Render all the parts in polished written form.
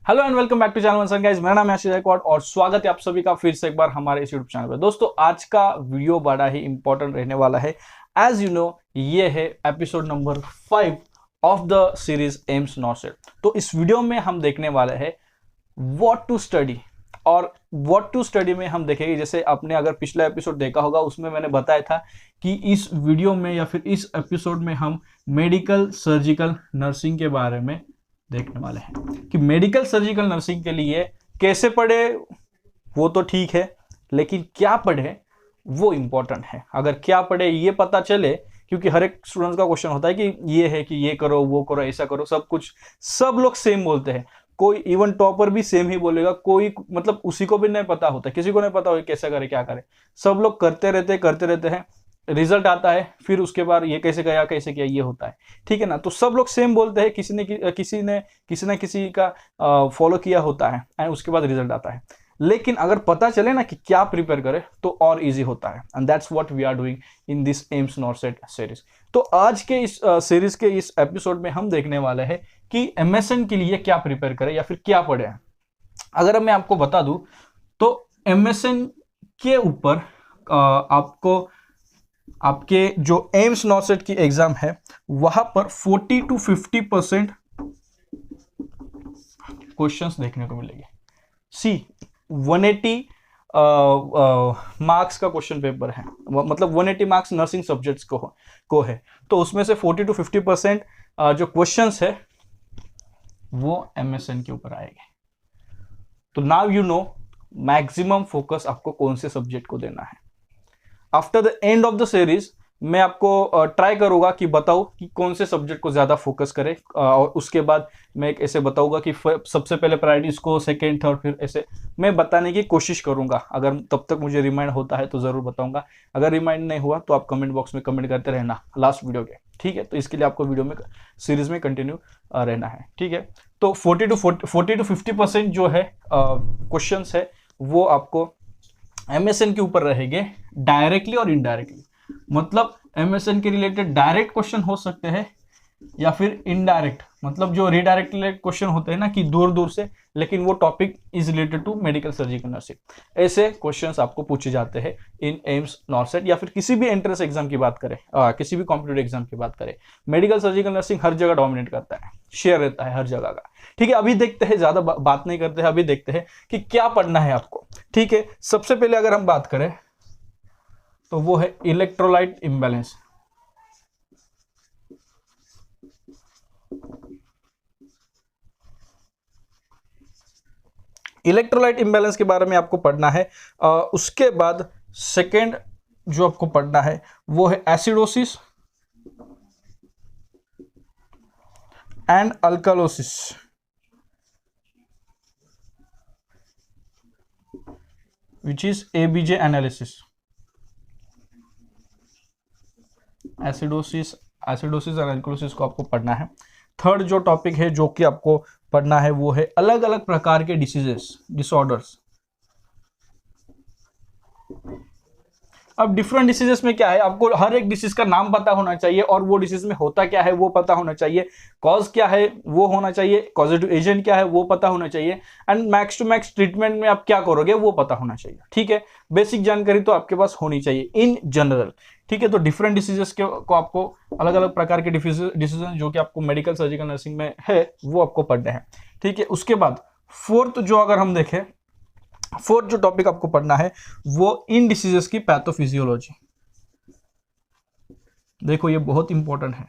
Hello and welcome back to channel once guys. मेरा नाम है आशीष गायकवाड और स्वागत है आप सभी का फिर से एक बार हमारे इस यूट्यूब चैनल पर। दोस्तों आज का वीडियो बड़ा ही इंपॉर्टेंट रहने वाला है। एज यू नो ये है episode number 5 of the series AIIMS not set. तो इस वीडियो में हम देखने वाले हैं व्हाट टू स्टडी। और व्हाट टू स्टडी में हम देखेंगे, जैसे आपने अगर पिछला एपिसोड देखा होगा उसमें मैंने बताया था कि इस वीडियो में या फिर इस एपिसोड में हम मेडिकल सर्जिकल नर्सिंग के बारे में देखने वाले हैं कि मेडिकल सर्जिकल नर्सिंग के लिए कैसे पढ़े वो तो ठीक है, लेकिन क्या पढ़े वो इंपॉर्टेंट है। अगर क्या पढ़े ये पता चले, क्योंकि हर एक स्टूडेंट का क्वेश्चन होता है कि ये है कि ये करो वो करो ऐसा करो, सब कुछ सब लोग सेम बोलते हैं। कोई इवन टॉपर भी सेम ही बोलेगा, कोई मतलब उसी को भी नहीं पता होता, किसी को नहीं पता हो कैसे करे क्या करे, सब लोग करते रहते हैं। रिजल्ट आता है फिर उसके बाद ये कैसे गया कैसे किया ये होता है, ठीक है ना। तो सब लोग सेम बोलते हैं, किसी ने किसी का फॉलो किया होता है एंड उसके बाद रिजल्ट आता है। लेकिन अगर पता चले ना कि क्या प्रिपेयर करें तो और इजी होता है, and that's what we are doing in this AIIMS NORCET series. तो आज के इस सीरीज के इस एपिसोड में हम देखने वाले हैं कि एमएसएन के लिए क्या प्रिपेयर करें या फिर क्या पढ़े। अगर मैं आपको बता दूं तो एमएसएन के ऊपर आपको आपके जो एम्स नॉट सेट की एग्जाम है वहां पर 40 to 50% क्वेश्चंस देखने को मिलेंगे। सी 180 मार्क्स का क्वेश्चन पेपर है, मतलब 180 मार्क्स नर्सिंग सब्जेक्ट्स को है। तो उसमें से 40 to 50% जो क्वेश्चंस है वो एमएसएन के ऊपर आएंगे। तो now you know maximum focus आपको कौन से सब्जेक्ट को देना है। After the end of the series मैं आपको ट्राई करूंगा कि बताऊं कि कौन से सब्जेक्ट को ज्यादा फोकस करें, और उसके बाद मैं एक ऐसे बताऊंगा कि सबसे पहले प्रायोरिटी इसको, सेकेंड थर्ड, फिर ऐसे मैं बताने की कोशिश करूंगा। अगर तब तक मुझे रिमाइंड होता है तो जरूर बताऊंगा, अगर रिमाइंड नहीं हुआ तो आप कमेंट बॉक्स में कमेंट करते रहना लास्ट वीडियो के, ठीक है। तो इसके लिए आपको वीडियो में सीरीज में कंटिन्यू रहना है, ठीक है। तो 40 to 50% जो है क्वेश्चन है वो आपको एमएसएन के ऊपर रहेंगे, डायरेक्टली और इनडायरेक्टली। मतलब एमएसएन के रिलेटेड डायरेक्ट क्वेश्चन हो सकते हैं या फिर इनडायरेक्ट, मतलब जो रिडायरेक्ट क्वेश्चन होते हैं ना कि दूर दूर से, लेकिन वो topic is related to medical surgical nursing. ऐसे क्वेश्चंस आपको पूछे जाते हैं इन एम्स नॉट सेट या फिर किसी भी एंट्रेंस एग्जाम की बात करें, किसी भी कॉम्पिटिटिव एग्जाम की बात करें। मेडिकल सर्जिकल नर्सिंग हर जगह डोमिनेट करता है, शेयर रहता है हर जगह का, ठीक है। अभी देखते हैं, ज्यादा बात नहीं करते हैं, अभी देखते हैं कि क्या पढ़ना है आपको, ठीक है। सबसे पहले अगर हम बात करें तो वो है इलेक्ट्रोलाइट इम्बैलेंस। इलेक्ट्रोलाइट इम्बैलेंस के बारे में आपको पढ़ना है। उसके बाद सेकेंड जो आपको पढ़ना है वो है acidosis and alkalosis, which is ABJ analysis. Acidosis and alkalosis को आपको पढ़ना है। थर्ड जो टॉपिक है जो कि आपको पढ़ना है वो है अलग अलग प्रकार के डिसऑर्डर्स। अब डिफरेंट डिसीजेस में क्या है, आपको हर एक डिसीज का नाम पता होना चाहिए और वो डिसीज में होता क्या है वो पता होना चाहिए, कॉज क्या है वो होना चाहिए, कॉजेटिव एजेंट क्या है वो पता होना चाहिए, and max to max treatment में आप क्या करोगे वो पता होना चाहिए, ठीक है। बेसिक जानकारी तो आपके पास होनी चाहिए इन जनरल, ठीक है। तो डिफरेंट डिसीजेस को आपको अलग अलग प्रकार के डिसीजन जो कि आपको मेडिकल सर्जिकल नर्सिंग में है वो आपको पढ़ने हैं, ठीक है। उसके बाद फोर्थ जो अगर हम देखें, फोर्थ जो टॉपिक आपको पढ़ना है वो इन डिसीजेस की पैथोफिजियोलॉजी। देखो ये बहुत इंपॉर्टेंट है,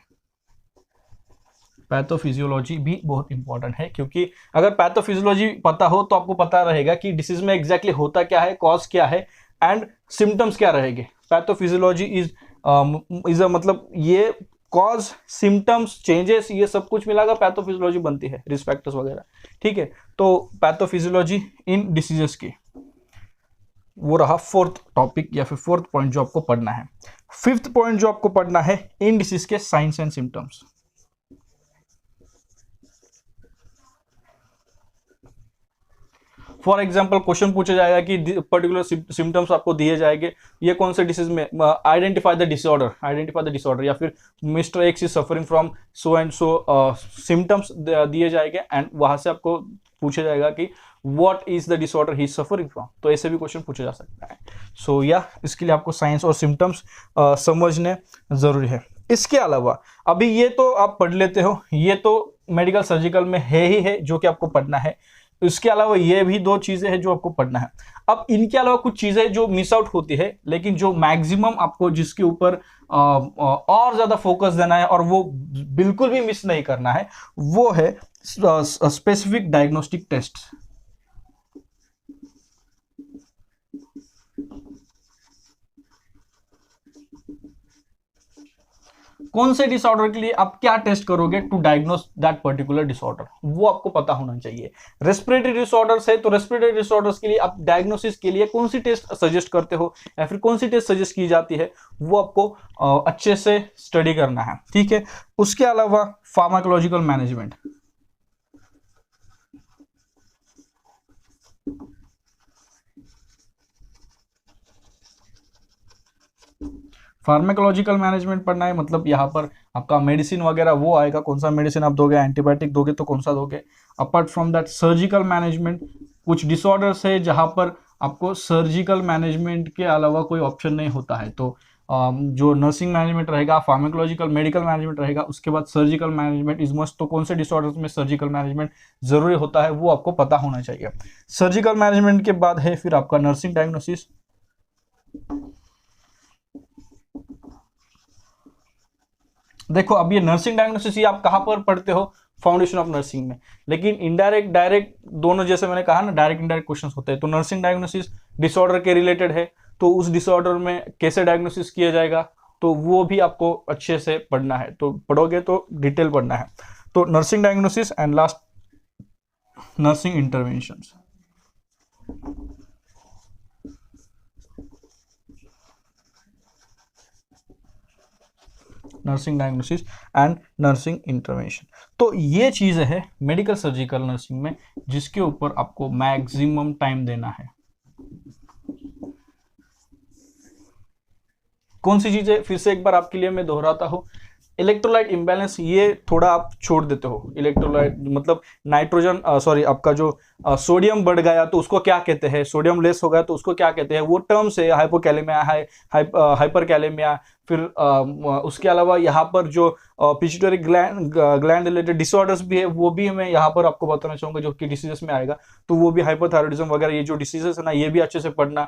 पैथोफिजियोलॉजी भी बहुत इंपॉर्टेंट है, क्योंकि अगर पैथोफिजियोलॉजी पता हो तो आपको पता रहेगा कि डिसीज में एग्जैक्टली होता क्या है, कॉज क्या है एंड सिम्टम्स क्या रहेंगे। पैथोफिजियोलॉजी इज मतलब ये कॉज, सिम्टम्स, चेंजेस, ये सब कुछ मिलाकर पैथोफिजियोलॉजी बनती है, रिस्क फैक्टर्स वगैरह, ठीक है। तो पैथोफिजियोलॉजी इन डिसीजेस की वो रहा फोर्थ टॉपिक या फिर फोर्थ पॉइंट जो आपको पढ़ना है। फिफ्थ पॉइंट जो आपको पढ़ना है इन डिसीज के science and symptoms. For example question पूछा जाएगा कि पर्टिकुलर सिम्टम्स आपको दिए जाएंगे, ये कौन से डिसीज में, आइडेंटिफाई द डिसऑर्डर, या फिर mister x is suffering from so and so, symptoms दिए जाएंगे एंड वहां से आपको पूछा जाएगा कि what is the disorder he is suffering from. तो ऐसे भी क्वेश्चन पूछा जा सकता है। सो या इसके लिए आपको साइंस और सिम्टम्स समझने जरूरी है। इसके अलावा अभी ये तो आप पढ़ लेते हो, ये तो मेडिकल सर्जिकल में है ही है जो कि आपको पढ़ना है। इसके अलावा ये भी दो चीजें हैं जो आपको पढ़ना है। अब इनके अलावा कुछ चीजें जो मिस आउट होती है, लेकिन जो मैक्सिमम आपको जिसके ऊपर और ज्यादा फोकस देना है और वो बिल्कुल भी मिस नहीं करना है, वो है स्पेसिफिक डायग्नोस्टिक टेस्ट। कौन से डिसऑर्डर के लिए आप क्या टेस्ट करोगे to diagnose that particular disorder, वो आपको पता होना चाहिए। रेस्पिरेटरी डिसऑर्डर्स है तो रेस्पिरेटरी डिसऑर्डर्स के लिए आप डायग्नोसिस के लिए कौन सी टेस्ट सजेस्ट करते हो या फिर कौन सी टेस्ट सजेस्ट की जाती है, वो आपको अच्छे से स्टडी करना है, ठीक है। उसके अलावा फार्माकोलॉजिकल मैनेजमेंट, फार्माकोलॉजिकल मैनेजमेंट पढ़ना है, मतलब यहाँ पर आपका मेडिसिन वगैरह वो आएगा, कौन सा मेडिसिन आप दोगे, एंटीबायोटिक दोगे तो कौन सा दोगे। Apart from that surgical management, कुछ डिसऑर्डर्स है जहाँ पर आपको सर्जिकल मैनेजमेंट के अलावा कोई ऑप्शन नहीं होता है, तो जो नर्सिंग मैनेजमेंट रहेगा, फार्माकोलॉजिकल मेडिकल मैनेजमेंट रहेगा, उसके बाद सर्जिकल मैनेजमेंट इज मस्ट। तो कौन से डिसऑर्डर्स में सर्जिकल मैनेजमेंट जरूरी होता है वो आपको पता होना चाहिए। सर्जिकल मैनेजमेंट के बाद है फिर आपका नर्सिंग डायग्नोसिस। देखो अब ये नर्सिंग डायग्नोसिस ये आप कहाँ पर पढ़ते हो, फाउंडेशन ऑफ नर्सिंग में, लेकिन इनडायरेक्ट डायरेक्ट दोनों, जैसे मैंने कहा ना, डायरेक्ट इनडायरेक्ट क्वेश्चंस होते हैं। तो नर्सिंग डायग्नोसिस डिसऑर्डर के रिलेटेड है, तो उस डिसऑर्डर में कैसे डायग्नोसिस किया जाएगा तो वो भी आपको अच्छे से पढ़ना है, तो पढ़ोगे तो डिटेल पढ़ना है। तो nursing diagnosis and last nursing interventions. Nursing diagnosis and nursing intervention, तो ये चीजें है मेडिकल सर्जिकल नर्सिंग में जिसके ऊपर आपको मैक्सिमम टाइम देना है। कौन सी चीजें, फिर से एक बार आपके लिए मैं दोहराता हूं। इलेक्ट्रोलाइट इम्बैलेंस ये थोड़ा आप छोड़ देते हो। इलेक्ट्रोलाइट मतलब नाइट्रोजन सॉरी आपका जो सोडियम बढ़ गया तो उसको क्या कहते हैं, सोडियम लेस हो गया तो उसको क्या कहते हैं, वो टर्म्स है। हाइपोकैलेमिया, हाइपरकैलेमिया, फिर उसके अलावा यहाँ पर जो पिट्यूटरी ग्लैंड रिलेटेड डिसऑर्डर्स भी है वो भी मैं यहाँ पर आपको बताना चाहूंगा जो कि डिसीजेस में आएगा। तो वो भी हाइपोथायरॉइडिज्म वगैरह ये जो डिसीजेस है ना, ये भी अच्छे से पढ़ना।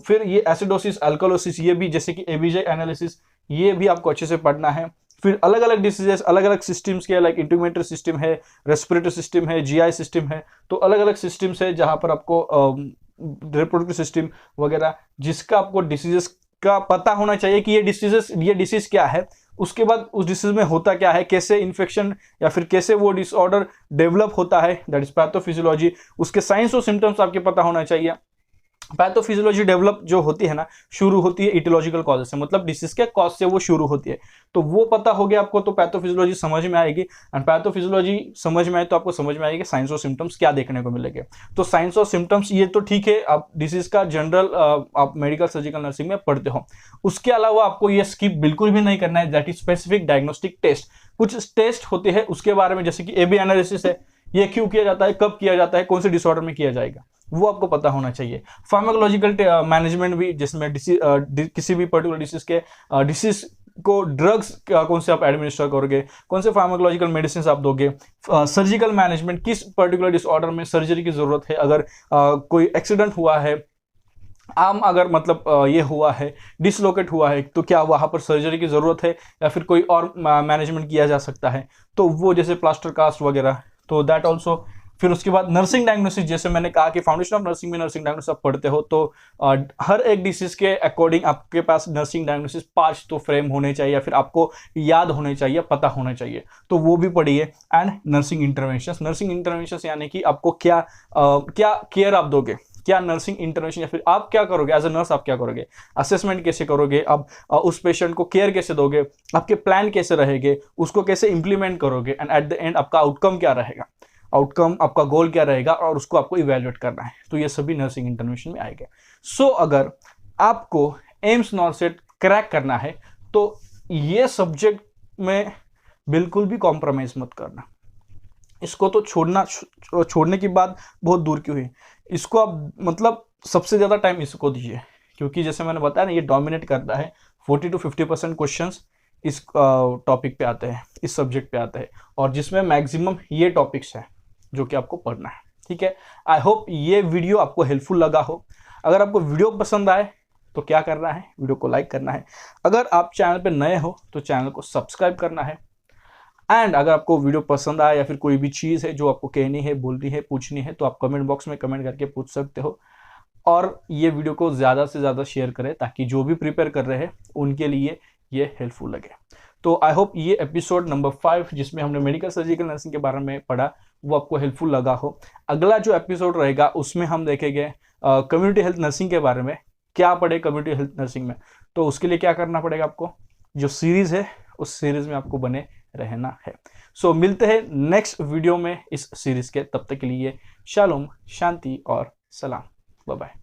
फिर ये एसिडोसिस, अल्कोलोसिस, ये भी जैसे कि एबीजे एनालिसिस, ये भी आपको अच्छे से पढ़ना है। फिर अलग अलग डिसीजेस, अलग अलग सिस्टम्स के, लाइक इंटीग्रेटरी सिस्टम है, रेस्पिरेटरी सिस्टम है, जीआई सिस्टम है, तो अलग अलग सिस्टम्स है जहां पर आपको रिप्रोडक्टिव सिस्टम वगैरह, जिसका आपको डिसीजेस का पता होना चाहिए कि ये डिसीज क्या है, उसके बाद उस डिसीज में होता क्या है, कैसे इन्फेक्शन या फिर कैसे वो डिसऑर्डर डेवलप होता है, दैट इज पैथोफिजियोलॉजी। उसके साइंस और सिम्टम्स आपके पता होना चाहिए। पैथोफिजियोलॉजी डेवलप जो होती है ना, शुरू होती है इटियोलॉजिकल कॉज से, मतलब डिसीज के कॉज से वो शुरू होती है। तो वो पता हो गया आपको तो पैथोफिजियोलॉजी समझ में आएगी, एंड पैथोफिजियोलॉजी समझ में आए तो आपको समझ में आएगी साइंस और सिम्टम्स क्या देखने को मिलेंगे। तो साइंस और सिम्टम्स ये तो ठीक है, आप डिसीज का जनरल आप मेडिकल सर्जिकल नर्सिंग में पढ़ते हो। उसके अलावा आपको ये स्किप बिल्कुल भी नहीं करना है, that is specific diagnostic test. कुछ टेस्ट होते हैं उसके बारे में, जैसे कि एबी एनालिसिस है, ये क्यों किया जाता है, कब किया जाता है, कौन से डिसऑर्डर में किया जाएगा, वो आपको पता होना चाहिए। फार्माकोलॉजिकल मैनेजमेंट भी, जिसमें किसी भी पर्टिकुलर डिसीज के डिसीज को ड्रग्स कौन से आप एडमिनिस्टर करोगे, कौन से फार्माकोलॉजिकल मेडिसिन आप दोगे। सर्जिकल मैनेजमेंट, किस पर्टिकुलर डिसऑर्डर में सर्जरी की जरूरत है, अगर कोई एक्सीडेंट हुआ है, अगर मतलब ये हुआ है, डिसलोकेट हुआ है, तो क्या वहां पर सर्जरी की जरूरत है या फिर कोई और मैनेजमेंट किया जा सकता है, तो वो जैसे प्लास्टर कास्ट वगैरह, तो दैट ऑल्सो। फिर उसके बाद नर्सिंग डायग्नोसिस, जैसे मैंने कहा कि फाउंडेशन ऑफ नर्सिंग में नर्सिंग डायग्नोसिस आप पढ़ते हो, तो हर एक डिसीज के अकॉर्डिंग आपके पास नर्सिंग डायग्नोसिस 5 तो फ्रेम होने चाहिए या फिर आपको याद होने चाहिए, पता होना चाहिए, तो वो भी पढ़िए। एंड नर्सिंग इंटरवेंशंस यानी कि आपको क्या केयर आप दोगे, क्या नर्सिंग इंटरवेंशन या फिर आप क्या करोगे एज ए नर्स, आप क्या करोगे, असेसमेंट कैसे करोगे, आप उस पेशेंट को केयर कैसे दोगे, आपके प्लान कैसे रहेंगे, उसको कैसे इंप्लीमेंट करोगे, एंड एट द एंड आपका आउटकम क्या रहेगा। आउटकम, आपका गोल क्या रहेगा और उसको आपको इवेल्युएट करना है। तो ये सभी नर्सिंग इंटरव्यूशन में आएगा। सो अगर आपको एम्स नॉर्सेट क्रैक करना है तो ये सब्जेक्ट में बिल्कुल भी कॉम्प्रोमाइज मत करना। इसको तो छोड़ने की बात बहुत दूर की हुई, इसको आप मतलब सबसे ज़्यादा टाइम इसको दीजिए, क्योंकि जैसे मैंने बताया ना, ये डोमिनेट करता है। 40 to 50% क्वेश्चंस इस टॉपिक पे आते हैं, इस सब्जेक्ट पे आते हैं, और जिसमें मैक्सिमम ये टॉपिक्स हैं जो कि आपको पढ़ना है। ठीक है, आई होप ये वीडियो आपको हेल्पफुल लगा हो। अगर आपको वीडियो पसंद आए तो क्या करना है, वीडियो को लाइक करना है। अगर आप चैनल पे नए हो तो चैनल को सब्सक्राइब करना है। एंड अगर आपको वीडियो पसंद आया या फिर कोई भी चीज़ है जो आपको कहनी है, बोलनी है, पूछनी है, तो आप कमेंट बॉक्स में कमेंट करके पूछ सकते हो। और ये वीडियो को ज़्यादा से ज़्यादा शेयर करें ताकि जो भी प्रिपेयर कर रहे हैं उनके लिए ये हेल्पफुल लगे। तो आई होप ये एपिसोड नंबर 5 जिसमें हमने मेडिकल सर्जिकल नर्सिंग के बारे में पढ़ा वो आपको हेल्पफुल लगा हो। अगला जो एपिसोड रहेगा उसमें हम देखेंगे कम्युनिटी हेल्थ नर्सिंग के बारे में, क्या पढ़े कम्युनिटी हेल्थ नर्सिंग में। तो उसके लिए क्या करना पड़ेगा, आपको जो सीरीज़ है उस सीरीज़ में आपको बने रहना है। सो मिलते हैं नेक्स्ट वीडियो में इस सीरीज़ के, तब तक के लिए शालोम, शांति और सलाम, बाय बाय।